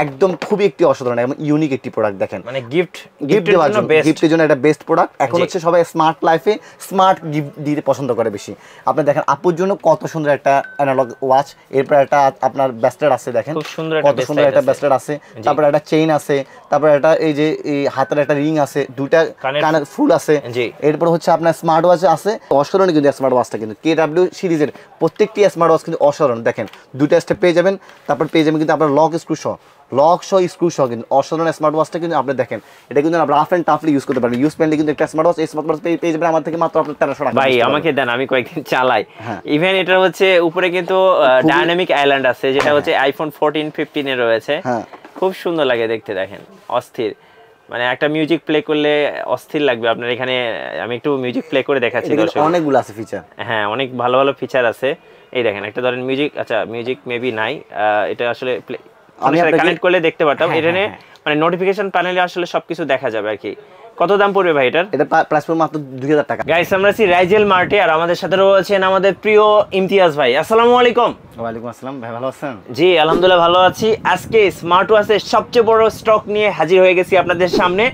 একদম খুবই একটি অসাধারণ এবং ইউনিক একটি প্রোডাক্ট দেখেন, মানে গিফটের জন্য এটা বেস্ট প্রোডাক্ট। এখন হচ্ছে সবাই স্মার্ট লাইফে স্মার্ট গিফট দিতে পছন্দ করে বেশি। আপনি দেখেন আপুর জন্য কত সুন্দর একটা অ্যানালগ ওয়াচ, এরপর একটা আপনার ব্রেসলেট আছে, দেখেন খুব সুন্দর কত সুন্দর একটা ব্রেসলেট আছে, তারপর একটা চেইন আছে, তারপর একটা এই যে এই হাতের একটা রিং আছে, দুইটা কানের ফুল আছে, এরপর হচ্ছে আপনার স্মার্ট ওয়াচ আছে। অসাধারণ কিন্তু স্মার্ট ওয়াচটা কিন্তু KW সিরিজের প্রত্যেকটি স্মার্ট ওয়াচ কিন্তু অসাধারণ। দেখেন দুইটা স্টেপ পেয়ে যাবেন, তারপর পেয়ে যাবেন কিন্তু আপনার লক স্ক্রু সহ কিন্তু অসাধারণ স্মার্ট ওয়াচটা কিন্তু আপনি দেখেন, এটা কিন্তু আপনি রাফ এন্ড টাফলি ইউজ করতে পারবেন। ইউজ প্যান্টে কিন্তু একটা স্মার্ট ওয়াচ, এই স্মার্ট ওয়াচ পেয়ে যাবেন আমার থেকে মাত্র আপনার 1300 টাকা। ভাই আমাকে দেন, আমি কয়েকদিন চালাই। ইভেন এটা হচ্ছে উপরে কিন্তু ডাইনামিক আইল্যান্ড আছে, যেটা হচ্ছে আইফোন 14 15 এ রয়েছে। খুব সুন্দর লাগে দেখতে, দেখেন অস্থির, মানে একটা মিউজিক প্লে করলে অস্থির লাগবে আপনার। এখানে আমি একটু মিউজিক প্লে করে দেখাচ্ছি, অনেকগুলো আছে ফিচার। হ্যাঁ, অনেক ভালো ভালো ফিচার আছে। এই দেখেন একটা ধরেন মিউজিক, আচ্ছা মিউজিক মেবি নাই, এটা আসলে আমি কানেক্ট করলে দেখতে পারতাম। এখানে মানে নোটিফিকেশন প্যানেলে আসলে সবকিছু দেখা যাবে আর কি। কত দাম পড়বে ভাই এটার? এটা প্রাইস পড়বে মাত্র 2000 টাকা। গাইস আমরা আছি রাইজেল মার্টে, আর আমাদের সাথে রয়েছেন আমাদের প্রিয় ইমতিয়াজ ভাই। আসসালামু আলাইকুম। ওয়ালাইকুম আসসালাম ভাই, ভালো আছেন? জি আলহামদুলিল্লাহ ভালো আছি। আজকে স্মার্ট ওয়াচের সবচেয়ে বড় স্টক নিয়ে হাজির হয়ে গেছি আপনাদের সামনে।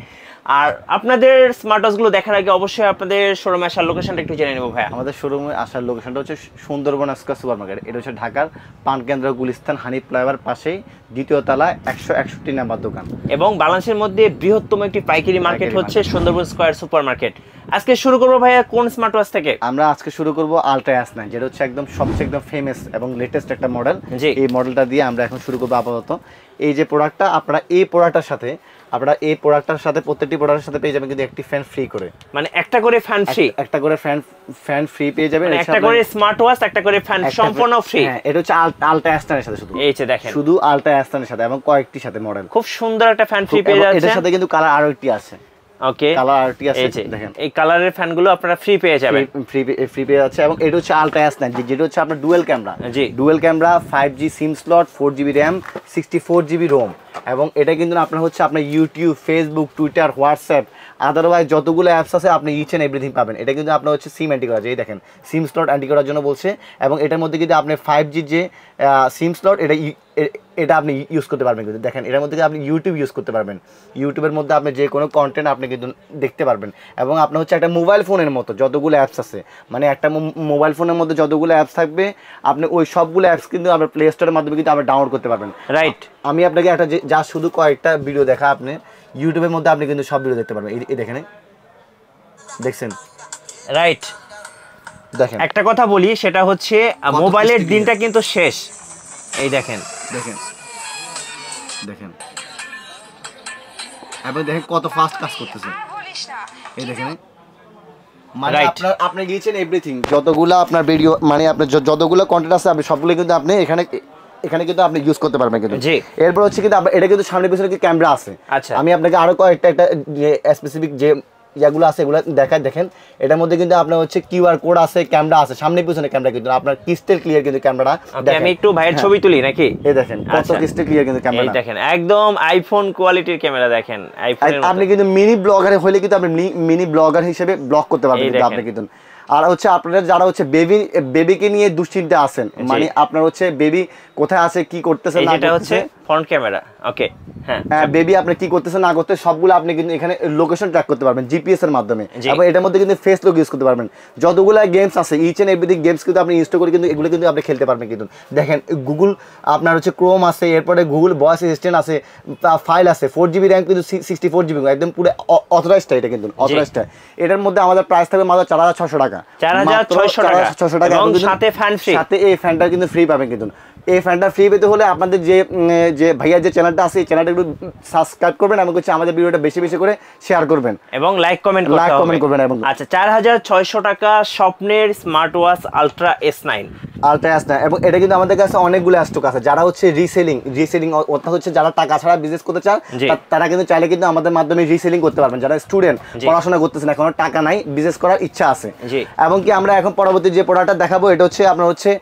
আর আপনাদের স্মার্ট ওয়াচগুলো দেখার আগে অবশ্যই আপনাদের শোরুমে আসার লোকেশনটা একটু জেনে নেব ভাই। আমাদের শোরুমে আসার লোকেশনটা হচ্ছে সুন্দরবন স্কয়ার সুপার মার্কেট, এটা হচ্ছে ঢাকার পানকেন্দ্র গুলিস্তান হানিফ ফ্লাইওভার পাশেই, দ্বিতীয় তলায় 161 নাম্বার দোকান। এবং বাংলাদেশের মধ্যে বৃহত্তম একটি পাইকারি মার্কেট হচ্ছে সুন্দরবন স্কয়ার সুপার মার্কেট। আজকে শুরু করবো ভাইয়া কোন স্মার্ট ওয়াচ থেকে? আমরা আজকে শুরু করব আলট্রা S9, যেটা হচ্ছে একদম সবচেয়ে একদম ফেমাস এবং লেটেস্ট একটা মডেল। এই মডেলটা দিয়ে আমরা এখন শুরু করবো আপাতত। এই যে প্রোডাক্টটা, আপনারা এই প্রোডাক্টটার সাথে প্রত্যেকটি প্রোডাক্টের সাথে পেয়ে যাবেন কিন্তু একটি ফ্যান ফ্রি করে, মানে একটা করে ফ্যান ফ্রি, একটা করে ফ্যান ফ্রি পেয়ে যাবেন, একটা করে স্মার্ট ওয়াচ, একটা করে ফ্যান সম্পূর্ণ ফ্রি। হ্যাঁ, এটা হচ্ছে আলট্রা S9 এর সাথে, শুধু এই যে দেখেন শুধু আলট্রা S9 এর সাথে এবং কয়েকটির সাথে মডেল খুব সুন্দর একটা ফ্যান ফ্রি পেয়ে যাচ্ছেন। এর সাথে কিন্তু কালার আরো একটি আছে। ওকে, কালার আরটি আছে, দেখেন এই কালারের ফ্যানগুলো আপনারা ফ্রি পেয়ে যাবেন, ফ্রি পেয়ে যাচ্ছে। এবং এটা হচ্ছে আলট্রা S9, যেটা হচ্ছে আপনার ডুয়াল ক্যামেরা 5G সিম slot, 4GB RAM, 64GB ROM। এবং এটা কিন্তু আপনার হচ্ছে আপনার YouTube, Facebook, Twitter, WhatsApp, otherwise যতগুলো অ্যাপস আছে আপনি ইচ এন্ড এভরিথিং পাবেন। এটা কিন্তু আপনার হচ্ছে সিম অ্যান্টি করা, যেই দেখেন সিম স্লট অ্যান্টি করার জন্য বলছে। এবং এটার মধ্যে কিন্তু আপনি 5G যে সিম স্লট, এটা আপনি ইউজ করতে পারবেন। কিন্তু দেখেন এটার মধ্যে আপনি ইউটিউব ইউজ করতে পারবেন, ইউটিউবের মধ্যে আপনি যে কোনো কন্টেন্ট আপনি কিন্তু দেখতে পারবেন। এবং আপনার হচ্ছে একটা মোবাইল ফোনের মতো যতগুলো অ্যাপস আছে, মানে একটা মোবাইল ফোনের মধ্যে যতগুলো অ্যাপস থাকবে আপনি ওই সবগুলো অ্যাপস কিন্তু আপনার প্লে স্টোরের মাধ্যমে কিন্তু আপনি ডাউনলোড করতে পারবেন। রাইট, আমি আপনাকে একটা যা শুধু কয়েকটা ভিডিও দেখা, আপনি ইউটিউবের মধ্যে আপনি কিন্তু সব ভিডিও দেখতে পারবেন। এই দেখেন, দেখছেন? রাইট, দেখেন একটা কথা বলি, সেটা হচ্ছে মোবাইলের দিনটা কিন্তু শেষ। এই দেখেন এবং দেখেন কত ফাস্ট কাজ করতেছে। এই দেখেন, মানে আপনি গিয়েছেন এভরিথিং, যতগুলো আপনার ভিডিও, মানে আপনার যতগুলো কন্টেন্ট আছে আপনি সবগুলো কিন্তু আপনি এখানে কিন্তু আপনি ইউজ করতে পারবেন কিন্তু। এরপর হচ্ছে কিন্তু এটা কিন্তু সামনে পিছনে ক্যামেরা আছে। আচ্ছা, আমি আপনাকে আরো কয়েকটা স্পেসিফিক যে যেগুলো আছে এগুলো দেখায়। দেখেন এটার মধ্যে কিন্তু আপনার হচ্ছে কিউআর কোড আছে, ক্যামেরা আছে, সামনে পিছনে ক্যামেরা কিন্তু আপনার ক্রিস্টাল ক্লিয়ার কিন্তু ক্যামেরা। আমি একটু ভাইয়ের ছবি তুলি নাকি? এই দেখেন কত ক্রিস্টাল ক্লিয়ার কিন্তু ক্যামেরা। এই দেখেন একদম আইফোন কোয়ালিটির ক্যামেরা। দেখেন আইফোনের আপনি কিন্তু মিনি ব্লগার হলে কিন্তু আপনি মিনি ব্লগার হিসেবে ব্লগ করতে পারবেন কিন্তু আপনি কিন্তু। আর হচ্ছে আপনারা যারা হচ্ছে বেবিকে নিয়ে দুশ্চিন্তা আছেন, মানে আপনার হচ্ছে বেবি কোথায় আছে, কি করতেছে না করতেছে, এটা হচ্ছে ফ্রন্ট ক্যামেরা। ওকে, হ্যাঁ, বেবি আপনি কি করতেছে না করতে সবগুলো আপনি কিন্তু এখানে লোকেশন ট্র্যাক করতে পারবেন জিপিএস এর মাধ্যমে। এবং এটার মধ্যে কিন্তু ফেস লক ইউজ করতে পারবেন। যতগুলো গেমস আছে ইচ এন্ড এভরিথিং গেমস কিন্তু আপনি ইনস্টল করে কিন্তু এগুলো কিন্তু আপনি খেলতে পারবেন কিন্তু। দেখেন গুগল আপনার হচ্ছে ক্রোম আছে, এরপরে গুগল ভয়েস অ্যাসিস্ট্যান্ট আছে, ফাইল আছে, 4GB RAM কিন্তু 64GB, একদম পুরো অথরাইজড। এটা কিন্তু অথরাইজড। এটার মধ্যে আমাদের প্রাইস থাকবে মাত্র 4600 টাকা, 4600 টাকা, এবং সাথে ফ্যান ফ্রি, সাথে এই ফ্যানটা কিন্তু ফ্রি পাবেন কিন্তু। এই ফ্যানটা ফ্রি পেতে হলে আপনাদের যে ভাইয়ার যে চ্যানেলটা আছে এই চ্যানেলটা একটু সাবস্ক্রাইব করবেন এবং হচ্ছে আমাদের ভিডিওটা বেশি বেশি করে শেয়ার করবেন এবং লাইক কমেন্ট করবেন। এবং আচ্ছা, 4600 টাকা স্বপ্নের স্মার্ট ওয়াচ আলট্রা S9। এবং এটা কিন্তু আমাদের কাছে অনেকগুলো স্টক আছে। যারা হচ্ছে রিসেলিং অর্থাৎ হচ্ছে যারা টাকা ছাড়া বিজনেস করতে চান তারা কিন্তু চাইলে কিন্তু আমাদের মাধ্যমে রিসেলিং করতে পারবেন। যারা স্টুডেন্ট, পড়াশোনা করতেছেন, এখন টাকা নাই, বিজনেস করার ইচ্ছা আছে। এবং কি আমরা এখন পরবর্তী যে প্রোডাক্টটা দেখাবো এটা হচ্ছে আপনার হচ্ছে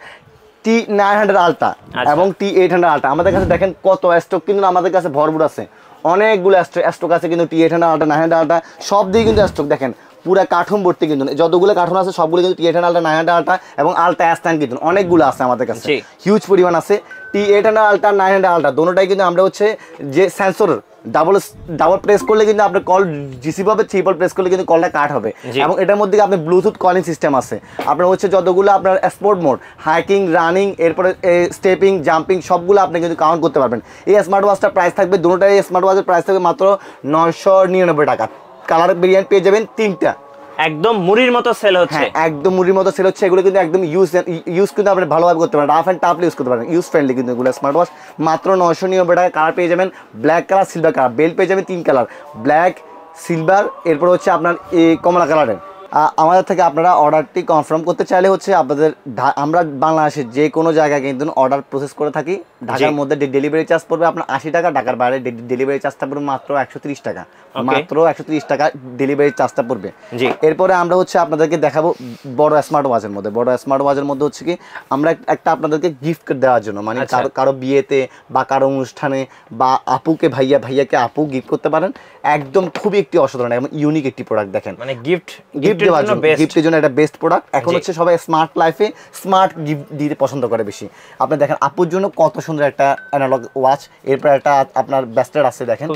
T900 আলট্রা এবং T800 আলট্রা। আমাদের কাছে দেখেন কত স্টক কিন্তু আমাদের কাছে ভরপুর আছে, অনেকগুলো স্টক আছে কিন্তু। T800 আলট্রা, 900 আলট্রা সব দিয়ে কিন্তু স্টক দেখেন পুরো কার্টুন ভর্তি কিন্তু। যতগুলো কার্টুন আছে সবগুলো কিন্তু T800 আলট্রা, 900 আলট্রা এবং আলট্রা S9 কিন্তু অনেকগুলো আছে আমাদের কাছে, হিউজ পরিমাণ আছে। T800 আলট্রা 900 আলট্রা দোনোটাই কিন্তু আমরা হচ্ছে যে সেন্সর ডাবল প্রেস করলে কিন্তু আপনার কল রিসিভ হবে, ট্রিপল প্রেস করলে কিন্তু কলটা কাট হবে। এবং এটার মধ্যে আপনার ব্লুটুথ কলিং সিস্টেম আছে, আপনার হচ্ছে যতগুলো আপনার স্পোর্ট মোড, হাইকিং, রানিং, এরপরে স্টেপিং, জাম্পিং সবগুলো আপনি কিন্তু কাউন্ট করতে পারবেন। এই স্মার্ট ওয়াচটার প্রাইস থাকবে, দুটোটাই স্মার্ট ওয়াচের প্রাইস থাকবে মাত্র 999 টাকা। কালার ভেরিয়েন্ট পেয়ে যাবেন 3টা, একদম মুড়ির মতো সেল হচ্ছে। একদম মুড়ির মতো সেল হচ্ছে। এগুলো কিন্তু একদম ইউজ কিন্তু আপনি ভালোভাবে করতে পারেন, রাফ এন্ড টাফলি ইউজ করতে পারেন, ইউজ ফ্রেন্ডলি কিন্তু এগুলো স্মার্ট ওয়াচ। মাত্র 999 টাকা। কালার পেয়ে যাবেন black colour, silver colour. Belt পেয়ে যাবেন 3 কালার, ব্ল্যাক, সিলভার, এরপর হচ্ছে আপনার এই কমলা কালারের। আমাদের থেকে আপনারা অর্ডারটি কনফার্ম করতে চাইলে হচ্ছে আপনাদের আমরা বাংলাদেশের যে কোনো জায়গায় কিন্তু অর্ডার প্রসেস করে থাকি। ঢাকার মধ্যে ডেলিভারি চার্জ পড়বে আপনার 80 টাকা, ঢাকার বাইরে ডেলিভারি চার্জটা পড়বে মাত্র 130 টাকা, মাত্র 130 টাকা ডেলিভারি চার্জটা পড়বে। এরপরে আমরা হচ্ছে আপনাদেরকে দেখাবো বড় স্মার্ট ওয়াচের মধ্যে। বড় স্মার্ট ওয়াচের মধ্যে হচ্ছে কি আমরা একটা আপনাদেরকে গিফট দেওয়ার জন্য, মানে কারো বিয়েতে বা কারো অনুষ্ঠানে বা আপুকে ভাইয়াকে আপু গিফট করতে পারেন। একদম খুবই একটি অসাধারণ এবং ইউনিক একটি প্রোডাক্ট। দেখেন মানে গিফটের জন্য একটা বেস্ট প্রোডাক্ট। এখন হচ্ছে সবাই স্মার্ট লাইফে স্মার্ট গিফট দিতে পছন্দ করে বেশি। আপনি দেখেন আপুর জন্য কত সুন্দর একটা অ্যানালগ ওয়াচ, এরপর একটা আপনার ব্রেসলেট আছে, দেখেন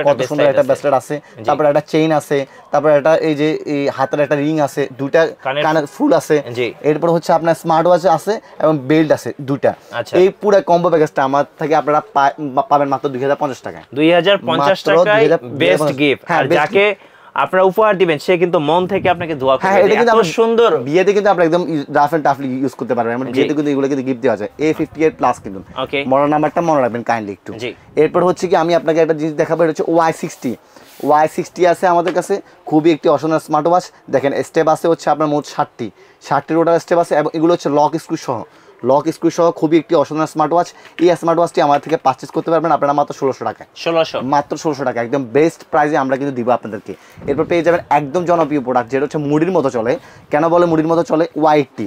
কত সুন্দর একটা ব্রেসলেট আছে, তারপরে একটা চেইন আছে, তারপরে একটা এই যে এই হাতের একটা রিং আছে, দুইটা কানের ফুল আছে, এরপর হচ্ছে আপনার স্মার্ট ওয়াচ আছে এবং বেল্ট আছে দুইটা। এই পুরো কম্বো প্যাকেজটা আমার থেকে আপনারা পাবেন মাত্র 2050 টাকায়। 2050 টাকায় বেস্ট গিফট। আর যাকে আপনারা উপহার দিবেন সে কিন্তু মন থেকে আপনাকে দোয়া করবে। এটা কিন্তু সুন্দর বিয়েতে কিন্তু আপনি একদম রাফ এন্ড টাফলি ইউজ করতে পারবেন। মানে বিয়েতে কিন্তু এগুলো কিন্তু গিফট দেওয়া যায়। A58 প্লাস কিন্তু মডেল নাম্বারটা মনে রাখবেন কাইন্ডলি একটু। এরপর হচ্ছে কি আমি আপনাকে একটা জিনিস দেখাবো, এটা হচ্ছে Y60 আছে আমাদের কাছে, খুবই একটি অসাধারণ স্মার্ট ওয়াচ। দেখেন স্টেপ আছে হচ্ছে আপনার মোট 60টি টোটাল স্টেপ আছে এবং এগুলো হচ্ছে লক স্ক্রু সহ খুবই একটি অসাধারণ স্মার্ট ওয়াচ। এই স্মার্ট ওয়াচটি আমাদের থেকে পারচেজ করতে পারবেন আপনারা মাত্র 1600 টাকায়। মাত্র 1600 টাকা, একদম বেস্ট প্রাইসে আমরা কিন্তু দিব আপনাদেরকে। এরপর পেয়ে যাবেন একদম জনপ্রিয় প্রোডাক্ট, যেটা হচ্ছে মুড়ির মতো চলে। কেন বলে মুড়ির মতো চলে? Y80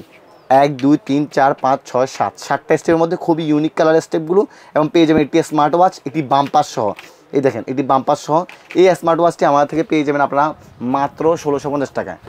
1 2 3 4 5 6 7 7টা স্টেপের মধ্যে খুবই ইউনিক কালারের স্টেপগুলো এবং পেয়ে যাবেন একটি স্মার্ট ওয়াচ, এটি বাম্পার সহ। এই দেখেন এটি বাম্পার সহ এই স্মার্ট ওয়াচটি আমাদের থেকে পেয়ে যাবেন আপনারা মাত্র 1650 টাকায়।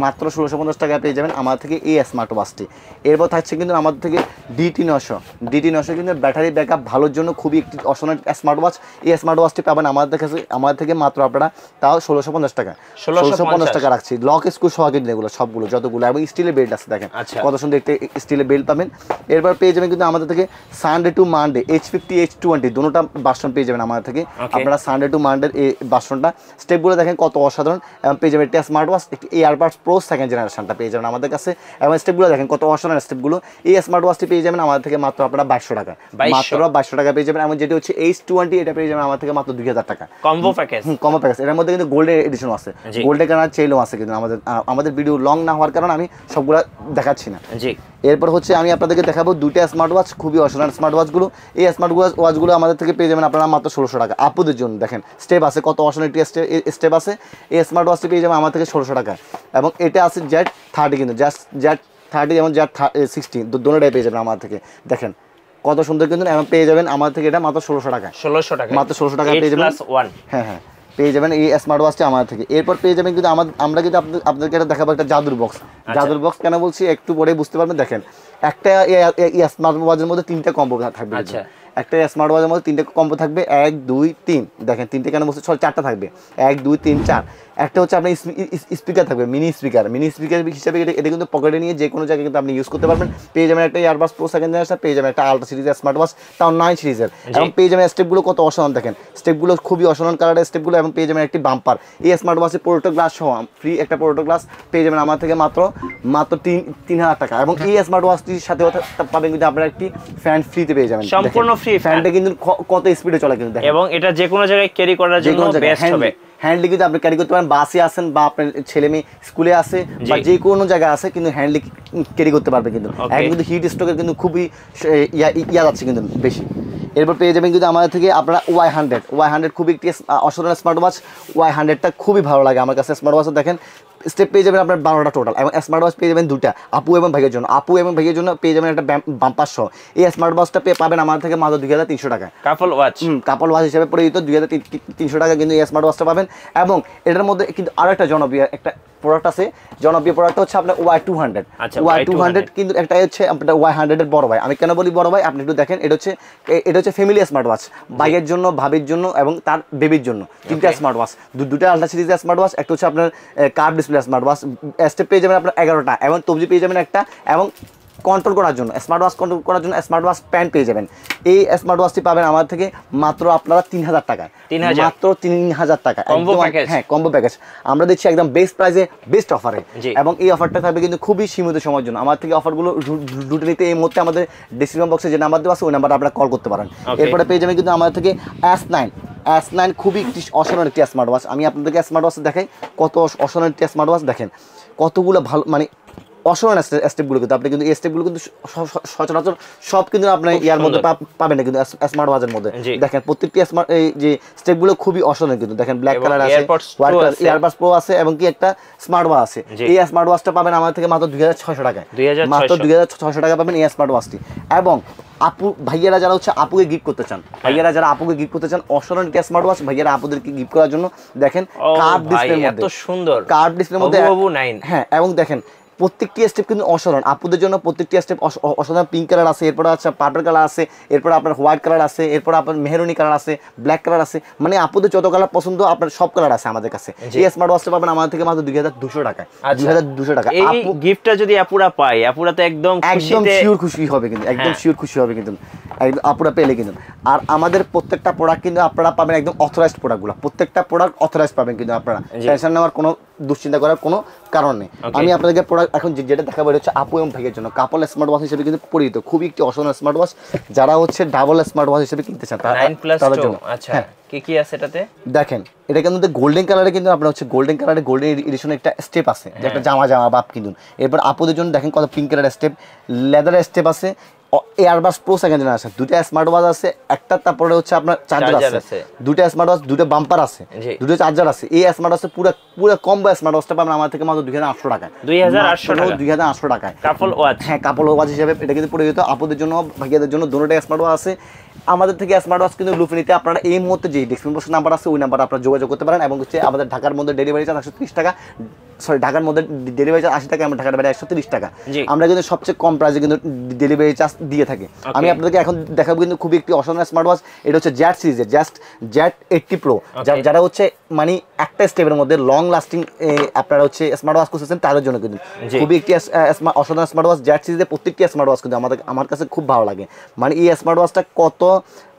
মাত্র 1650 টাকায় পেয়ে যাবেন আমাদের থেকে এই স্মার্ট ওয়াচটি। এরপর থাকছে কিন্তু আমাদের থেকে DT900 কিন্তু ব্যাটারি ব্যাকআপ ভালোর জন্য খুবই একটি অসাধারণ স্মার্ট ওয়াচ। এই স্মার্ট ওয়াচটি পাবেন আমাদের থেকে মাত্র আপনারা তাও 1650 টাকা। 1650 টাকা রাখছি। লক স্ক্রু সহ কিন্তু এগুলো সবগুলো যতগুলো, এবং স্টিলের বেল্ট আছে, দেখেন কত সুন্দর একটি স্টিলের বেল্ট পাবেন। এরপর পেয়ে যাবেন কিন্তু আমাদের থেকে Sunday to Monday H50 H20 দুটোটা ভার্সন পেয়ে যাবেন আমাদের থেকে। আপনারা সানডে টু মানডের এই ভার্সনটা স্টেপগুলো দেখেন কত অসাধারণ, এবং পেয়ে যাবেন একটা স্মার্ট ওয়াচ, একটি এয়ারবাডস প্রো সেকেন্ড জেনারেশনটা পেয়ে যাবেন আমাদের কাছে, এবং স্টেপগুলো দেখেন কত অসাধারণ স্টেপগুলো। এই স্মার্ট ওয়াচটি পেয়ে যাবেন আমাদের থেকে মাত্র আপনারা 2200 টাকা, মাত্র 2200 টাকা পেয়ে যাবেন। এবং যেটি হচ্ছে H20 এটা পেয়ে যাবেন আমাদের থেকে মাত্র 2000 টাকা কম্বো প্যাকেজ। এটার মধ্যে কিন্তু গোল্ডেন এডিশন আছে, গোল্ডেন কালার চেইনও আছে কিন্তু আমাদের ভিডিও লং না হওয়ার কারণে আমি সবগুলা দেখাচ্ছি না। এরপর হচ্ছে আমি আপনাদেরকে দেখাবো দুইটা স্মার্ট ওয়াচ, খুবই অসাধারণ স্মার্ট ওয়াচগুলো। এই স্মার্ট ওয়াচগুলো আমাদের থেকে পেয়ে যাবেন আপনারা মাত্র 1600 টাকা। আপুদের জন্য দেখেন স্টেপ আছে, কত অসাধারণ স্টেপ আছে। এই স্মার্ট ওয়াচটি পেয়ে যাবেন আমার থেকে 1600 টাকা। এবং এটা আছে Z30 কিন্তু Z30 এবং Z60 দুটোটাই পেয়ে যাবেন আমার থেকে। দেখেন কত সুন্দর কিন্তু, এবং পেয়ে যাবেন আমার থেকে এটা মাত্র 1600 টাকা, মাত্র 1600 টাকা পেয়ে যাবেন। হ্যাঁ পেয়ে যাবেন এই স্মার্ট ওয়াচটি আমাদের থেকে। এরপর পেয়ে যাবেন কিন্তু আমরা কিন্তু আপনাদেরকে এটা দেখাবো একটা জাদুর বক্স। জাদুর বক্স কেন বলছি একটু পরেই বুঝতে পারবেন। দেখেন একটা স্মার্ট ওয়াচের মধ্যে 3টা কম্বো থাকবে। একটা স্মার্ট ওয়াচের মধ্যে 3টা কম্বো থাকবে, 1 2 3। দেখেন 3টে কেন বলছি, 4টা থাকবে, 1 2 3 4। একটা হচ্ছে আপনার স্পিকার থাকবে, মিনি স্পিকার হিসাবে এটা কিন্তু পকেটে নিয়ে যে কোনো জায়গায় কিন্তু আপনি ইউজ করতে পারবেন। পেয়ে যাবেন একটা এয়ারবাডস প্রো সেকেন্ড জেনারেশন, পেয়ে যাবেন একটা আলট্রা সিরিজের স্মার্ট ওয়াচ, তাও 9 সিরিজের, এবং পেয়ে যাবেন স্টেপগুলো কত অসাধারণ। দেখেন স্টেপগুলো খুবই অসাধারণ কালারের স্টেপগুলো, এবং পেয়ে যাবেন একটি বাম্পার। এই স্মার্ট ওয়াচের প্রোটেক্টর গ্লাস সহ ফ্রি একটা প্রোটেক্টর গ্লাস পেয়ে যাবেন আমার থেকে মাত্র 3000 টাকা। এবং এই স্মার্ট ওয়াচটির সাথে পাবেন কিন্তু আপনারা একটি ফ্যান ফ্রিতে পেয়ে যাবেন, সম্পূর্ণ ফ্রি। ফ্যানটা কিন্তু কত স্পিডে চলে কিন্তু, এবং এটা যে কোনো জায়গায় ক্যারি করার জন্য বেস্ট হবে। হ্যান্ডলি কিন্তু আপনি ক্যারি করতে পারেন, বাসে আসেন বা আপনার ছেলে মেয়ে স্কুলে আসে বা যে কোনো জায়গায় আসে কিন্তু হ্যান্ডলি ক্যারি করতে পারবে কিন্তু। এখন কিন্তু হিট স্ট্রোকের কিন্তু খুবই ইয়া যাচ্ছে কিন্তু বেশি। এরপর পেয়ে যাবেন কিন্তু আমাদের থেকে আপনারা Y100 খুবই একটি অসাধারণ স্মার্ট ওয়াচ। Y100টা খুবই ভালো লাগে আমার কাছে স্মার্ট ওয়াচ। দেখেন স্টেপ পেয়ে যাবেন আপনার 12টা টোটাল, এবং স্মার্ট ওয়াচ পেয়ে যাবেন 2টা আপু এবং ভাইয়ের জন্য পেয়ে যাবেন একটা বাম্পার সহ। এই স্মার্ট ওয়াচটা পাবেন আমার থেকে মাত্র 2300 টাকা। কাপল ওয়াচ হিসেবে পরিচিত 2300 টাকা কিন্তু এই স্মার্ট ওয়াচটা পাবেন। এবং এটার মধ্যে কিন্তু আরো একটা জনপ্রিয় একটা প্রোডাক্ট আছে, জনপ্রিয় প্রোডাক্ট হচ্ছে আপনার Y200। Y200 কিন্তু একটা হচ্ছে আপনার Y100 এর বড় ভাই। আমি কেন বলি বড় ভাই, আপনি একটু দেখেন, এটা হচ্ছে ফ্যামিলি স্মার্ট ওয়াচ, ভাইয়ের জন্য, ভাবির জন্য এবং তার বেবির জন্য, তিনটা স্মার্ট ওয়াচ, দুটো আলট্রা সিরিজের স্মার্ট ওয়াচ, একটা হচ্ছে আপনার curve display smart watch, step পেয়ে যাবেন আপনার 11টা, এবং তবজি পেয়ে যাবেন একটা, এবং কন্ট্রোল করার জন্য স্মার্ট ওয়াচ, কন্ট্রোল করার জন্য স্মার্ট ওয়াচ প্যান্ট পেয়ে যাবেন। এই স্মার্ট ওয়াচটি পাবেন আমার থেকে মাত্র আপনারা 3000 টাকায়, মাত্র 3000 টাকা, হ্যাঁ কম্বো প্যাকেজ আমরা দিচ্ছি একদম বেস্ট প্রাইসে, বেস্ট অফারে। এবং এই অফারটা থাকবে কিন্তু খুবই সীমিত সময়ের জন্য। আমার থেকে অফারগুলো ঢুকে নিতে এই মুহূর্তে আমাদের ডিসক্রিপশন বক্সে যে নাম্বার দেওয়া আছে ওই নাম্বারে আপনারা কল করতে পারেন। এরপরে পেয়ে যাবেন কিন্তু আমাদের থেকে S9 খুবই একটি অসাধারণ একটি স্মার্ট ওয়াচ। আমি আপনাদেরকে স্মার্ট ওয়াচ দেখাই, কত অসাধারণ একটি স্মার্ট ওয়াচ, দেখেন কতগুলো ভালো মানে অসাধারণ স্টেপগুলো, কিন্তু আপনি কিন্তু এই স্টেপগুলো কিন্তু সচরাচর সব কিন্তু আপনার ইয়ার মধ্যে পাবেন না, কিন্তু স্মার্ট ওয়াচের মধ্যে দেখেন প্রত্যেকটি স্মার্ট এই যে স্টেপগুলো খুবই অসাধারণ। কিন্তু দেখেন ব্ল্যাক কালার আছে, হোয়াইট কালার ইয়ারবাডস প্রো আছে, এবং কি একটা স্মার্ট ওয়াচ আছে। এই স্মার্ট ওয়াচটা পাবেন আমার থেকে মাত্র 2600 টাকায়, মাত্র 2600 টাকা পাবেন এই স্মার্ট ওয়াচটি। এবং ভাইয়ারা যারা হচ্ছে আপুকে গিফট করতে চান, অসাধারণ একটা স্মার্ট ওয়াচ ভাইয়ারা আপুদেরকে গিফট করার জন্য, দেখেন কার্ভ ডিসপ্লের মধ্যে, এত সুন্দর কার্ভ ডিসপ্লের মধ্যে, হ্যাঁ, এবং দেখেন প্রত্যেকটি স্টেপ কিন্তু অসাধারণ আপুদের জন্য, প্রত্যেকটি স্টেপ অসাধারণ। পিঙ্ক কালার আছে, এরপর আছে পার্পল কালার আছে, এরপর আপনার হোয়াইট কালার আছে, এরপর আপনার মেহরুনি কালার আছে, ব্ল্যাক কালার আছে, মানে আপুদের যত কালার পছন্দ আপনার সব কালার আছে আমাদের কাছে। এই স্মার্ট ওয়াচটা পাবেন আমাদের থেকে মাত্র 2200 টাকায়, 2200 টাকা। এই গিফটটা যদি আপুরা পায়, আপুরা তো একদম শিওর খুশি হবে, কিন্তু একদম শিওর খুশি হবে কিন্তু আপুরা পেলে কিন্তু। আর আমাদের প্রত্যেকটা প্রোডাক্ট কিন্তু আপনারা পাবেন একদম অথরাইজড প্রোডাক্টগুলো, প্রত্যেকটা প্রোডাক্ট অথরাইজড পাবেন কিন্তু আপনারা, টেনশন নেওয়ার কোনো দুশ্চিন্তা করার কোনো কারণ নেই। আমি আপনাদেরকে প্রোডাক্ট এখন যেটা দেখাবো এটা হচ্ছে আপু এবং ভাইয়ের জন্য কাপল স্মার্ট ওয়াচ হিসেবে কিন্তু পরিচিত, খুবই একটি অসাধারণ স্মার্ট ওয়াচ, যারা হচ্ছে ডাবল স্মার্ট ওয়াচ হিসেবে কিনতে চান তাদের জন্য। আচ্ছা, কি আছে এটাতে? দেখেন এটা কিন্তু গোল্ডেন কালারে, কিন্তু আপনার হচ্ছে গোল্ডেন কালারে গোল্ডেন এডিশনে একটা স্টেপ আছে, একটা জামা বাপ কিন্তু। এরপর আপুদের জন্য দেখেন কত পিঙ্ক কালারের স্টেপ, লেদারের স্টেপ আছে, এয়ারবাস প্রো সেকেন্ড জেনারেশন আছে, দুটো স্মার্ট ওয়াচ আছে একটা, তারপরে হচ্ছে আপনার চার্জার আছে, দুটো স্মার্ট ওয়াচ, দুটো বাম্পার আছে, দুটো চার্জার আছে। এই স্মার্ট ওয়াচে পুরো কম্বো স্মার্ট ওয়াচটা পাবেন আমার থেকে মাত্র 2800 টাকায়, 2800 টাকায় কাপল ওয়াচ। হ্যাঁ, কাপল ওয়াচ হিসেবে এটা কিন্তু পরিচিত। আপুদের জন্য ভাইয়াদের জন্য দুটোটা স্মার্ট ওয়াচ আছে। আমাদের থেকে স্মার্ট ওয়াচ কিন্তু লুফে নিতে আপনারা এই মুহূর্তে যে ডিসক্রিপশন বক্সে নাম্বার আছে ওই নাম্বারে আপনারা যোগাযোগ করতে পারেন। এবং হচ্ছে আমাদের ঢাকার মধ্যে ডেলিভারি চার্জ 130 টাকা, ঢাকার মধ্যে ডেলিভারি চার্জ 80 টাকা, আমরা ঢাকার বাইরে 130 টাকা। আমরা কিন্তু সবচেয়ে কম প্রাইসে কিন্তু ডেলিভারি চার্জ দিয়ে থাকি। আমি আপনাদেরকে এখন দেখাবো কিন্তু খুবই একটি অসাধারণ স্মার্ট ওয়াচ। এটা হচ্ছে জ্যাট সিরিজের জ্যাট 80 প্রো, যারা হচ্ছে মানে একটা স্টেপের মধ্যে লং লাস্টিং আপনারা হচ্ছে স্মার্ট ওয়াচ করতেছেন তাদের জন্য কিন্তু খুবই একটি অসাধারণ স্মার্ট ওয়াচ। জ্যাট সিরিজের প্রত্যেকটি স্মার্ট ওয়াচ কিন্তু আমার কাছে খুব ভালো লাগে, মানে এই স্মার্ট ওয়াচটা কত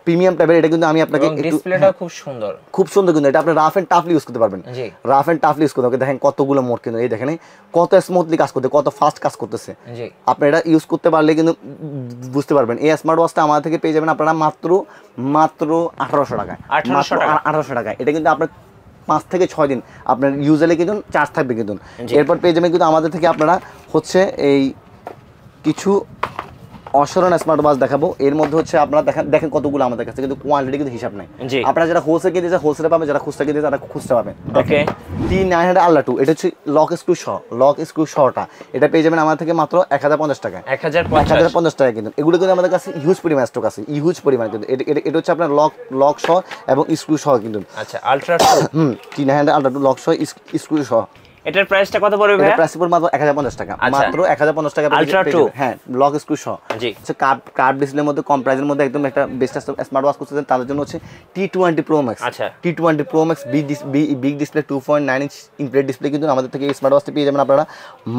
প্রিমিয়াম টাইপের। এটা কিন্তু আমি আপনাকে ডিসপ্লেটা খুব সুন্দর কিন্তু এটা আপনি রাফ এন্ড টাফলি ইউজ করতে পারবেন, রাফ এন্ড টাফলি ইউজ করতে পারবেন। দেখেন কতগুলো মোড কিন্তু, এই দেখেন কত স্মুথলি কাজ করতে, কত ফাস্ট কাজ করতেছে। আপনি এটা ইউজ করতে পারলে কিন্তু বুঝতে পারবেন। এই স্মার্ট ওয়াচটা আমার থেকে পেয়ে যাবেন আপনারা মাত্র 1800 টাকায়, 1800 টাকায়। এটা কিন্তু আপনার 5 থেকে 6 দিন আপনার ইউজুয়ালি কিন্তু চার্জ থাকবে কিন্তু। এরপর পেয়ে যাবেন কিন্তু আমাদের থেকে আপনারা হচ্ছে এই কিছু অসাধারণ স্মার্ট ওয়াচ দেখাবো। এর মধ্যে হচ্ছে আপনারা দেখেন কতগুলো আমাদের কাছে, কিন্তু কোয়ান্টিটি কিন্তু হিসাব নাই। আপনারা যারা হোলসেল কিনতে চান হোলসেলে পাবেন, যারা খুচরা কিনতে চান তারা খুচরা পাবেন। ওকে, T900 আলট্রা 2 এটা হচ্ছে লক স্ক্রু সহটা, এটা পেয়ে যাবেন আমার থেকে মাত্র 1050 টাকায়, 1050 টাকা কিন্তু। এগুলো কিন্তু আমাদের কাছে হিউজ পরিমাণ স্টক আছে, হিউজ পরিমাণ কিন্তু। এটা হচ্ছে আপনার লক সহ এবং স্ক্রু সহ কিন্তু। আচ্ছা, আলট্রা 2 T900 আলট্রা 2 লক সহ স্ক্রু সহ। এটার প্রাইসটা কত পড়বে ভাই? এটার প্রাইস পড়বে মাত্র 1050 টাকা, মাত্র 1050 টাকা আলট্রা 2। হ্যাঁ, লক স্ক্রু সহ। জি, হচ্ছে কার্ভ ডিসপ্লের মধ্যে কম প্রাইসের মধ্যে একদম একটা বেস্ট স্মার্ট ওয়াচ করতেছেন তাদের জন্য হচ্ছে T20 Pro Max। আচ্ছা, T20 Pro Max big display 2.9 inch ইনপ্লেট ডিসপ্লে কিন্তু আমাদের থেকে এই স্মার্ট ওয়াচটি পেয়ে যাবেন আপনারা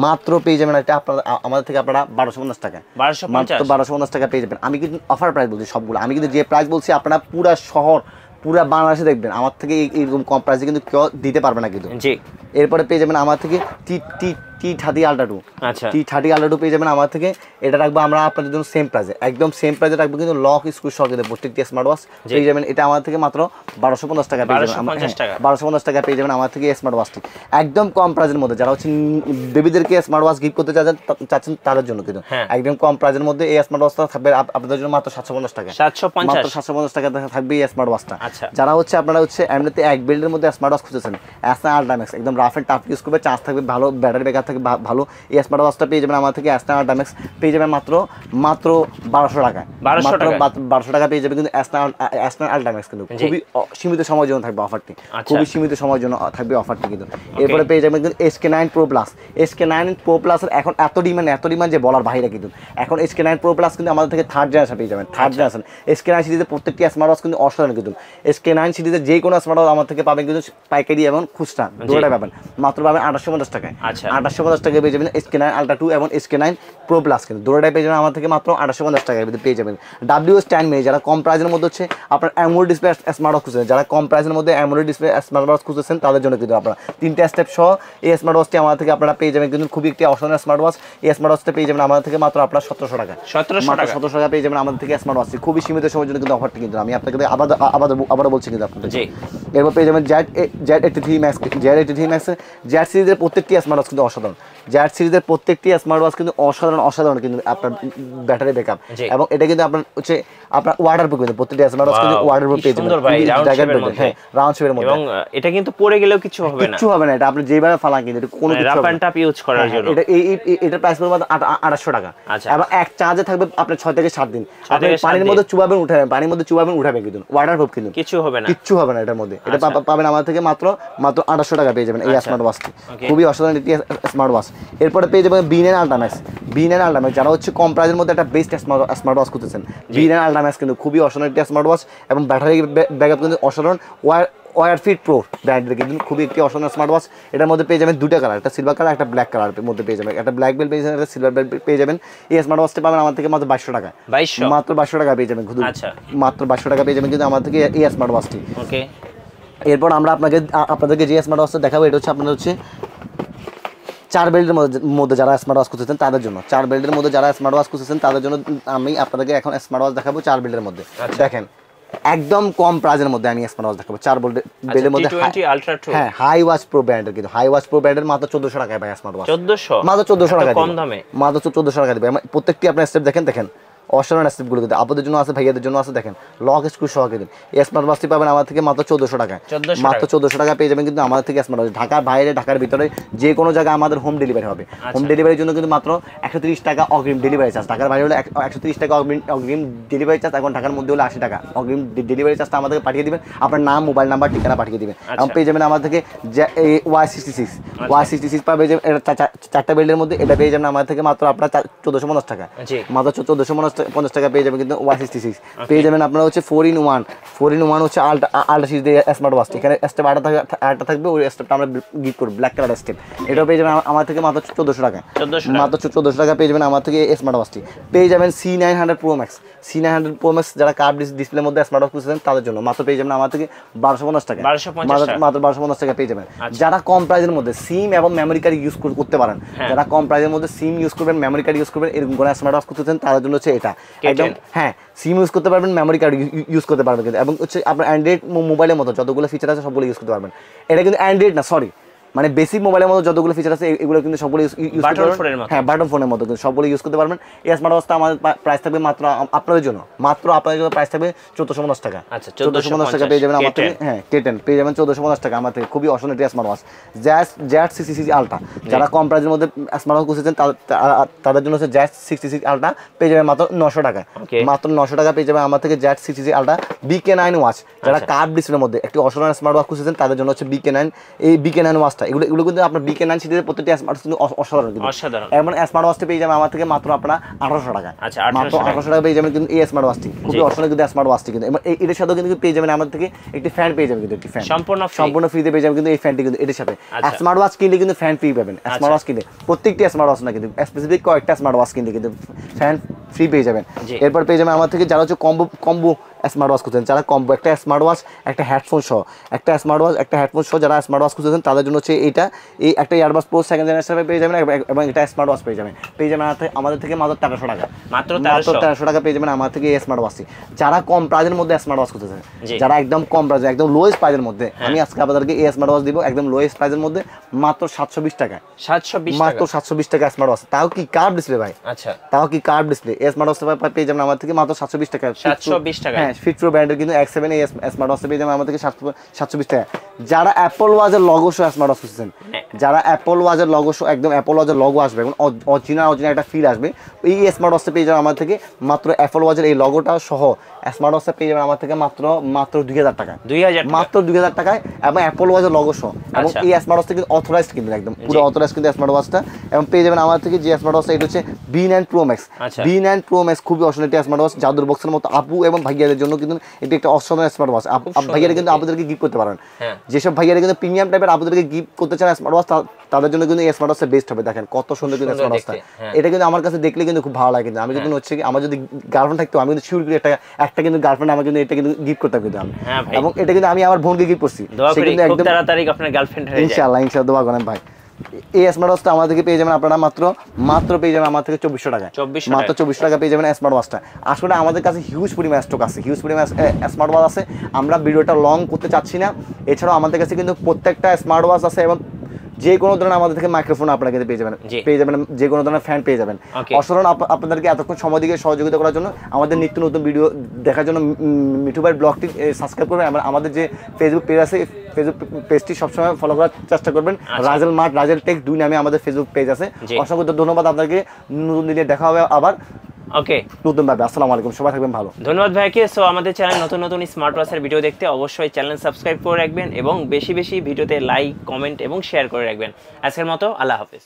মাত্র পেয়ে যাবেন এটা আপনারা আমাদের থেকে আপনারা 1250 টাকা, মাত্র 1250 টাকা পেয়ে যাবেন। আমি কিন্তু অফার প্রাইস বলছি সবগুলো, আমি কিন্তু যে প্রাইস বলছি আপনারা পুরা শহর পুরা বাংলাদেশে দেখবেন আমার থেকে এইরকম কম প্রাইসে কিন্তু কেউ দিতে পারবে না কিন্তু। জি, এরপরে পেয়ে যাবেন আমার থেকে T30 আলট্রা 2। আচ্ছা, T30 আলট্রা 2 পেয়ে যাবেন আমার থেকে। এটা রাখবো আমরা আপনাদের জন্য সেম প্রাইসে, একদম সেম প্রাইসে রাখবো কিন্তু লক স্ক্রু সহ কিন্তু প্রত্যেকটি স্মার্ট ওয়াচ পেয়ে যাবেন। এটা আমার থেকে মাত্র 1250 টাকা পেয়ে যাবেন, 1250 টাকা পেয়ে যাবেন আমার থেকে স্মার্ট ওয়াচটি একদম কম প্রাইসের মধ্যে। যারা হচ্ছে বেবিদেরকে স্মার্ট ওয়াচ গিফট করতে চাচ্ছেন তাদের জন্য কিন্তু একদম কম প্রাইসের মধ্যে এই স্মার্ট ওয়াচটা থাকবে আপনাদের জন্য মাত্র 750 টাকা, মাত্র 750 টাকা থাকবে এই স্মার্ট ওয়াচটা। যারা হচ্ছে আপনারা হচ্ছে এমনিতে এক বিল্ডের মধ্যে স্মার্ট ওয়াচ খুঁজেছেন S9 আলট্রা ম্যাক্স একদম রাফ এন্ড টাফ ইউজ করবে, চার্জ থাকবে ভালো, ব্যাটারি ব্যাকআপ থেকে ভালো। এই স্মার্ট ওয়াচটা পেয়ে যাবেন আমার থেকে অ্যাস্টন আল্ট্রাম্যাক্স পেয়ে যাবেন মাত্র 1200 টাকায়, 1200 টাকা পেয়ে যাবেন কিন্তু অ্যাস্টন আল্ট্রাম্যাক্স কিন্তু খুবই সীমিত সময়ের জন্য থাকবে অফারটি, খুবই সীমিত সময়ের জন্য থাকবে অফারটি কিন্তু। এরপরে পেয়ে যাবেন কিন্তু SK9 Pro Plus, SK9 Pro Plus এর এখন এত ডিমান্ড যে বলার বাইরে কিন্তু। এখন SK9 Pro Plus কিন্তু আমাদের থেকে থার্ড জেনারেশন পেয়ে যাবেন, থার্ড জেনারেশন। SK9 সিরিজের প্রত্যেকটি স্মার্ট ওয়াচ কিন্তু অসাধারণ কিন্তু। SK9 সিরিজের যে কোনো স্মার্ট ওয়াচ আমার থেকে পাবেন কিন্তু পাইকারি এবং খুচরা দুটোটাই পাবেন, মাত্র পাবেন 2850 টাকায়। 2850 টাকায় পেয়ে যাবেন SK9 Ultra 2 এবং SK9 Pro Plus কিন্তু দুটোটাই পেয়ে যাবেন আমার থেকে মাত্র 2850 টাকায় পেয়ে যাবেন। WS10 mini যারা কম প্রাইসের মধ্যে হচ্ছে আপনার অ্যামোলেড ডিসপ্লে স্মার্ট ওয়াচ খুঁজছেন, যারা কম প্রাইসের মধ্যে অ্যামোলেড ডিসপ্লে স্মার্ট ওয়াচ খুঁজছেন তাদের জন্য কিন্তু আপনারা 3টা স্টেপ সহ এই স্মার্ট ওয়াচটি আমার থেকে আপনারা পেয়ে যাবেন কিন্তু খুবই একটি অসাধারণ স্মার্ট ওয়াচ। এই স্মার্ট ওয়াচটা পেয়ে যাবেন আমাদের থেকে মাত্র আপনার 1700 টাকা, 1700 টাকা পেয়ে যাবেন আমাদের থেকে স্মার্ট ওয়াচটি। খুবই সীমিত সময়ের জন্য কিন্তু অফারটি কিন্তু আমি আপনাকে আবারও বলছি কিন্তু আপনাদের। এরপর পেয়ে যাবেন Z83 Max, Z83 Max Z সিরিজের প্রত্যেকটি স্মার্ট ওয়াচ কিন্তু অসাধারণ, Z সিরিজের প্রত্যেকটি স্মার্ট ওয়াচ কিন্তু অসাধারণ কিন্তু আপনার ব্যাটারি ব্যাকআপ, এবং এটা কিন্তু আপনার হচ্ছে আপনার ওয়াটারপ্রুফ কিন্তু প্রত্যেকটি স্মার্ট ওয়াচ কিন্তু ওয়াটারপ্রুফ পেয়ে যাবেন, রাউন্ড শেপের মধ্যে। এবং এটা কিন্তু পড়ে গেলেও কিছু হবে না, এটা আপনি যেভাবে ফালান কিন্তু কোনো কিছু রাফ এন্ড টাফ ইউজ করার জন্য। এটার প্রাইস পড়বে 2800 টাকা, এবং এক চার্জে থাকবে আপনার 6 থেকে 7 দিন। আপনি পানির মধ্যে চুবাবেন উঠাবেন কিন্তু ওয়াটারপ্রুফ কিন্তু কিচ্ছু হবে না এটার মধ্যে। এটা পাবেন আমার থেকে মাত্র 2800 টাকা পেয়ে যাবেন এই স্মার্ট ওয়াচটি, খুবই অসাধারণ একটি স্মার্ট ওয়াচ। এরপরে পেয়ে যাবেন B9 Ultramax, B9 Ultramax যারা হচ্ছে কম প্রাইসের মধ্যে একটা বেস্ট স্মার্ট ওয়াচ খুঁজছেন, B9 Ultramax কিন্তু খুবই অসাধারণ একটি স্মার্ট ওয়াচ, এবং ব্যাটারি ব্যাকআপ কিন্তু অসাধারণ। ওয়্যারফিট প্রো ব্র্যান্ডের কিন্তু খুবই একটি অসাধারণ স্মার্ট ওয়াচ। এটার মধ্যে পেয়ে যাবেন দুটো কালার, একটা সিলভার কালার, একটা ব্ল্যাক কালার মধ্যে পেয়ে যাবেন, একটা ব্ল্যাক বেল পেয়ে যাবেন, একটা সিলভার বেল পেয়ে যাবেন। এই স্মার্ট ওয়াচটা পাবেন আমার থেকে মাত্র 2200 টাকা, মাত্র 2200 টাকা পেয়ে যাবেন, মাত্র 2200 টাকা পেয়ে যাবেন কিন্তু আমার থেকে এই স্মার্ট ওয়াচটি। এরপর আমরা আপনাদেরকে যে স্মার্ট ওয়াচটা দেখাবো এটা হচ্ছে আপনাদের হচ্ছে 4 বেল্টের মধ্যে যারা স্মার্ট ওয়াচ খুঁজছেন তাদের জন্য, 4 বেল্টের মধ্যে যারা স্মার্ট ওয়াচ খুঁজছেন তাদের জন্য আমি আপনাদেরকে এখন স্মার্ট ওয়াচ দেখাবো 4 বেল্টের মধ্যে। দেখেন একদম কম প্রাইসের মধ্যে আমি স্মার্ট ওয়াচ দেখাবো 4 বেল্টের মধ্যে। হ্যাঁ, হাই ওয়াচ প্রো ব্র্যান্ডের কিন্তু হাই ওয়াচ প্রো ব্র্যান্ডের মাত্র 1400 টাকায় ভাই স্মার্ট ওয়াচ, মাত্র 1400 টাকা কম দামে, মাত্র 1400 টাকা দিবে। প্রত্যেকটি আপনার স্টেপ দেখেন অসাধারণ স্টেপগুলো কিন্তু আপনাদের জন্য আছে, ভাইয়াদের জন্য আছে। দেখেন লক স্ক্রু সহ কিন্তু এই স্মার্ট ওয়াচটি পাবেন আমার থেকে মাত্র 1400 টাকায়, মাত্র 1400 টাকা পেয়ে যাবেন কিন্তু আমাদের থেকে স্মার্ট ওয়াচ। ঢাকার বাইরে ঢাকার ভিতরে যে কোনো জায়গায় আমাদের হোম ডেলিভারি হবে। হোম ডেলিভারির জন্য কিন্তু মাত্র 130 টাকা অগ্রিম ডেলিভারি চার্জ, ঢাকার বাইরে হলে 130 টাকা অগ্রিম ডেলিভারি চার্জ, এখন ঢাকার মধ্যে হলে 80 টাকা অগ্রিম ডেলিভারি চার্জটা আমাদেরকে পাঠিয়ে দিবেন, আপনার নাম, মোবাইল নাম্বার, ঠিকানা পাঠিয়ে দিবেন, এবং পেয়ে যাবেন আমাদের থেকে Y66 পাবে যে 4টা বেল্টের মধ্যে। এটা পেয়ে যাবেন আমাদের থেকে মাত্র আপনার 1450 টাকা, মাত্র 1450 টাকা পেয়ে যাবেন কিন্তু Y66 পেয়ে যাবেন। আপনারা হচ্ছে 4-in-1 হচ্ছে আল্ট্রা সিরিজের স্মার্ট ওয়াচ। এখানে স্টেপ আটটা থাকবে, ওই স্টেপটা আমরা গিফট করব, ব্ল্যাক কালার স্টেপ। এটাও পেয়ে যাবেন আমার থেকে মাত্র 1400 টাকা, মাত্র 1400 টাকা পেয়ে যাবেন আমার থেকে স্মার্ট ওয়াচটি। পেয়ে যাবেন C900 Pro Max, C900 Pro Max যারা কার্ভ ডিসপ্লের মধ্যে স্মার্ট ওয়াচ খুঁজছেন তাদের জন্য মাত্র পেয়ে যাবেন আমার থেকে 1250 টাকা, মাত্র 1250 টাকা পেয়ে যাবেন। যারা কম প্রাইসের মধ্যে সিম এবং মেমোরি কার্ড ইউজ করতে পারেন, যারা কম প্রাইসের মধ্যে সিম ইউজ করবেন, মেমোরি কার্ড ইউজ করবেন, এরকম কোনো স্মার্ট ওয়াচ খুঁজছেন তাদের জন্য হচ্ছে এটা একদম। হ্যাঁ, সিম ইউজ করতে পারবেন, মেমোরি কার্ড ইউজ করতে পারবেন কিন্তু, এবং হচ্ছে আপনার অ্যান্ড্রয়েড মোবাইলের মতো যতগুলো ফিচার আছে সবগুলো ইউজ করতে পারবেন। এটা কিন্তু অ্যান্ড্রয়েড না, সরি, মানে বেসিক মোবাইলের মতো যতগুলো ফিচার আছে এগুলো কিন্তু সবগুলো ইউজ করতে পারবেন। হ্যাঁ, বাটন ফোনের মতো কিন্তু সবগুলো ইউজ করতে পারবেন। এই স্মার্ট ওয়াচটা আমাদের প্রাইস থাকবে মাত্র আপনাদের জন্য প্রাইস থাকবে 1450 টাকা, 1450 টাকা পেয়ে যাবেন আমার থেকে। হ্যাঁ, K10 পেয়ে যাবেন 1450 টাকা আমার থেকে, খুবই অসাধারণ একটি স্মার্ট ওয়াচ। Z66 আলট্রা যারা কম প্রাইসের মধ্যে স্মার্ট ওয়াচ খুঁজছেন তাদের জন্য হচ্ছে Z66 আলট্রা পেয়ে যাবেন মাত্র 900 টাকা, মাত্র 900 টাকা পেয়ে যাবেন আমার থেকে Z66 আলট্রা। BK9 ওয়াচ যারা কার্ভ ডিসপ্লের মধ্যে একটি অসাধারণ স্মার্ট ওয়াচ খুঁজছেন তাদের জন্য হচ্ছে BK9, এই BK9 ওয়াচটা এগুলো কিন্তু আপনার BK9 সিরিজের প্রত্যেকটি স্মার্ট কিন্তু অসাধারণ কিন্তু। এমন স্মার্ট ওয়াচটি পেয়ে যাবেন আমার থেকে মাত্র আপনারা 1800 টাকা, মাত্র 1800 টাকা পেয়ে যাবেন কিন্তু এই স্মার্ট ওয়াচটি, খুবই অসাধারণ কিন্তু স্মার্ট ওয়াচটি কিন্তু। এর সাথেও কিন্তু পেয়ে যাবেন আমাদের থেকে একটি ফ্যান পেয়ে যাবেন কিন্তু, একটি ফ্যান সম্পূর্ণ ফ্রিতে পেয়ে যাবেন কিন্তু এই ফ্যানটি কিন্তু এর সাথে। স্মার্ট ওয়াচ কিনলে কিন্তু ফ্যান ফ্রি পাবেন, স্মার্ট ওয়াচ কিনলে প্রত্যেকটি স্মার্ট ওয়াচ না কিন্তু স্পেসিফিক কয়েকটা স্মার্ট ওয়াচ কিনলে কিন্তু ফ্যান ফ্রি পেয়ে যাবেন। এরপর পেয়ে যাবেন আমার থেকে যারা হচ্ছে কম্বো স্মার্ট ওয়াচ খুঁজছেন, যারা কম্বো একটা স্মার্ট ওয়াচ একটা হেডফোন সহ, যারা স্মার্ট ওয়াচ খুঁজছেন তাদের জন্য হচ্ছে এইটা, এই একটা ইয়ারবাস প্রো 2nd জেনারেশন পেয়ে যাবেন, এবং এটা স্মার্ট ওয়াচ পেয়ে যাবেন আমাদের থেকে মাত্র 1300 টাকা, মাত্র 1300 টাকা পেয়ে যাবেন আমার থেকে এই স্মার্ট ওয়াচটি। যারা কম প্রাইসের মধ্যে স্মার্ট ওয়াচ খুঁজছেন, যারা একদম কম প্রাইসে একদম লোয়েস্ট প্রাইসের মধ্যে, আমি আজকে আপনাদেরকে এই স্মার্ট ওয়াচ দিব একদম লোয়েস্ট প্রাইসের মধ্যে মাত্র 720 টাকা, মাত্র 720 টাকা স্মার্ট ওয়াচ। তাও কি কার্ভ ডিসপ্লে ভাই, তাও কি কার্ভ ডিসপ্লে এই স্মার্ট ওয়াচটা পেয়ে যাবেন আমার থেকে মাত্র 720 টাকা, 720 টাকা। হ্যাঁ, ফিট প্রো ব্র্যান্ডের কিন্তু X7 এই স্মার্ট ওয়াচটা পেয়ে যাবেন আমার থেকে 720 টাকা। যারা অ্যাপল ওয়াচের লগো সহ স্মার্ট ওয়াচ খুঁজছেন, যারা অ্যাপল ওয়াচের লগো সহ একদম অ্যাপল ওয়াচের লগো আসবে এবং অরিজিনাল একটা ফিল আসবে, এই স্মার্ট ওয়াচটা পেয়ে যাবেন আমার থেকে মাত্র অ্যাপল ওয়াচের এই লগোটা সহ স্মার্ট ওয়াচটা পেয়ে যাবেন আমার থেকে মাত্র 2000 টাকায়, মাত্র 2000 টাকায় এবং অ্যাপল ওয়াচের লগো সহ। এবং এই স্মার্ট ওয়াচটা কিন্তু অথরাইজড কিন্তু একদম পুরো অথরাইজড কিন্তু স্মার্ট ওয়াচটা, এবং পেয়ে যাবেন আমার থেকে যে স্মার্ট ওয়াচটা এটা হচ্ছে B9 Pro Max। B9 Pro Max খুবই অসাধারণ একটা স্মার্ট ওয়াচ, জাদুর বক্সের মতো আপু এবং ভাইয়াদের জন্য কিন্তু এটা একটা অসাধারণ স্মার্ট ওয়াচ। ভাইয়ারা কিন্তু আপনাদেরকে গিফট করতে পারেন, যেসব ভাইয়ারা কিন্তু প্রিমিয়াম টাইপের আপনাদেরকে গিফট করতে চান স্মার্ট ওয়াচ, তাদের জন্য কিন্তু এই স্মার্ট ওয়াচটা বেস্ট হবে। দেখেন কত সুন্দর কিন্তু স্মার্ট ওয়াচটা, এটা কিন্তু আমার কাছে দেখলে কিন্তু খুব ভালো লাগে। কিন্তু আমি কিন্তু হচ্ছে কি আমার যদি গার্লফ্রেন্ড থাকতো আমি কিন্তু শিওর একটা কিন্তু গার্লফ্রেন্ড আমাকে কিন্তু এটা কিন্তু গিফট করতাম কিন্তু আমি, এবং এটা কিন্তু আমি আমার বোনকে গিফট করছি, সে কিন্তু একদম তাড়াতাড়ি আপনার গার্লফ্রেন্ড হয়ে যায় ইনশাআল্লাহ দোয়া করেন ভাই। এই স্মার্ট ওয়াচটা আমার থেকে পেয়ে যাবেন আপনারা মাত্র পেয়ে যাবেন আমার থেকে 2400 টাকায়, মাত্র 2400 টাকা পেয়ে যাবেন স্মার্ট ওয়াচটা। আসলে আমাদের কাছে হিউজ পরিমাণ স্টক আছে, হিউজ পরিমাণ স্মার্ট ওয়াচ আছে, আমরা ভিডিওটা লং করতে চাচ্ছি না। এছাড়াও আমাদের কাছে কিন্তু প্রত্যেকটা স্মার্ট ওয়াচ আছে, এবং যে কোনো ধরনের আমাদের থেকে মাইক্রোফোন আপনারা কিন্তু পেয়ে যাবেন, যে কোনো ধরনের ফ্যান পেয়ে যাবেন। অসাধারণ আপনাদেরকে এতক্ষণ সময় দিয়ে সহযোগিতা করার জন্য, আমাদের নিত্য নতুন ভিডিও দেখার জন্য মিঠু ভাইয়ের ব্লগটি সাবস্ক্রাইব করবেন। আমাদের যে ফেসবুক পেজ আছে, ফেসবুক পেজটি সবসময় ফলো করার চেষ্টা করবেন। রাজেল মার্ট, রাজেল টেক 2 নামে আমাদের ফেসবুক পেজ আছে। অসংখ্য ধন্যবাদ আপনাকে, নতুন দিনে দেখা হবে আবার ওকে নতুন ভাবে। আসসালামু আলাইকুম, সবাই থাকবেন ভালো। ধন্যবাদ ভাইকে। সো আমাদের চ্যানেল নতুন নতুন স্মার্ট ওয়াচের ভিডিও দেখতে অবশ্যই চ্যানেল সাবস্ক্রাইব করে রাখবেন এবং বেশি বেশি ভিডিওতে লাইক, কমেন্ট এবং শেয়ার করে রাখবেন। আজকের মতো আল্লাহ হাফেজ।